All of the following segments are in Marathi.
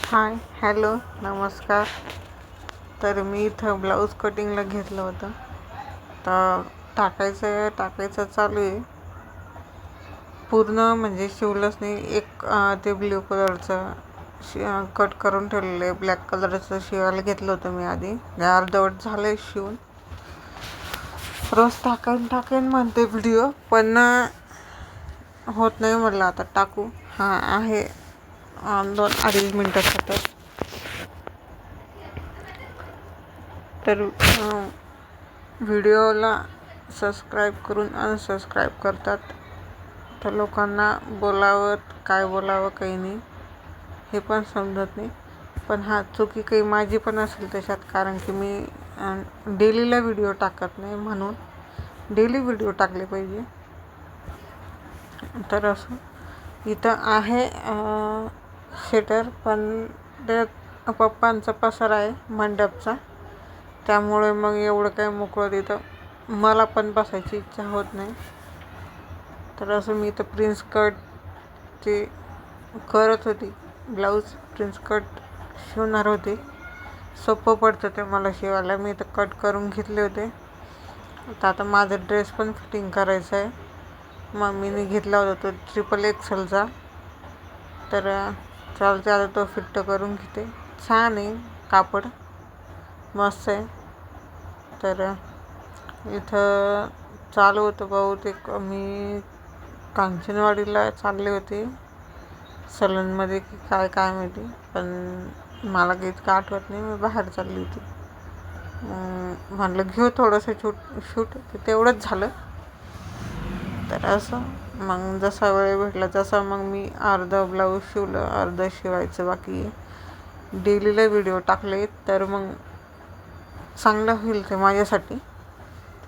हाय, हॅलो, नमस्कार. तर मी इथं ब्लाऊज कटिंगला घेतलं होतं. तर टाकायचं चालू आहे. पूर्ण म्हणजे शिवलंच नाही. एक ते ब्ल्यू कलरचं कट करून ठेवलेलं आहे. ब्लॅक कलरचं शिवायला घेतलं होतं मी आधी. अर्धवट झालं आहे शिवून. रोज टाकेन म्हणते व्हिडिओ, पण होत नाही. म्हटलं आता टाकू. आहे 2-2.5 मिनटाचा. तर व्हिडिओला सबस्क्राईब करून अनसबस्क्राईब करतात. तर लोकांना काय बोलावं काही नाही हे पण समजत नाही. पण चुकी काही माझी पण असेल त्याच्यात, कारण की मी डेलीला व्हिडिओ टाकत नाही, म्हणून डेली व्हिडिओ टाकले पाहिजे. तर असं इथं आहे शेटर, पण त्यात पप्पांचा पसारा आहे मंडपचा, त्यामुळे मग एवढं काय मोकळं तिथं मला पण बसायची इच्छा होत नाही. तर असं मी इथं प्रिन्स कटची करत होती. ब्लाऊज प्रिन्स कट शिवणार होते. सोपं पडतं ते मला शिवायला. मी इथं कट करून घेतले होते. आता माझा ड्रेस पण फिटिंग करायचा आहे. मम्मीने घेतला होता तो XXXLचा. तर चालते आता तो फिट करून घेते. छान आहे कापड, मस्त आहे. तर इथं चालू होतं बहुतेक मी कांचनवाडीला चालले होते, सलूनमध्ये की काय माहिती, पण मला काही इतकं आठवत नाही. मी बाहेर चालली होती. म्हणलं घेऊ थोडंसं शूट, तेवढंच झालं. तर असं मग जसा वेळ भेटला तसा मग मी अर्धं ब्लाऊज शिवलं, अर्धं शिवायचं बाकी आहे. डेलीला व्हिडिओ टाकले तर मग चांगलं होईल ते माझ्यासाठी.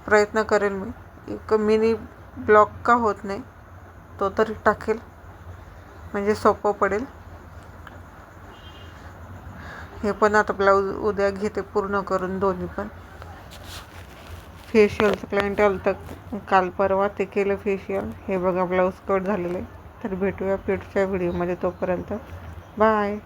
प्रयत्न करेल मी. एक मिनी ब्लॉग का होत नाही तो तरी टाकेल, म्हणजे सोपं पडेल. हे पण आता ब्लाऊज उद्या घेते पूर्ण करून, दोन्ही पण. फेशियलचं क्लायंट आलं तर काल परवा ते केलं फेशियल. हे बघा ब्लाऊज कट झालेलं आहे. तर भेटूया पुढच्या व्हिडिओमध्ये. तोपर्यंत बाय.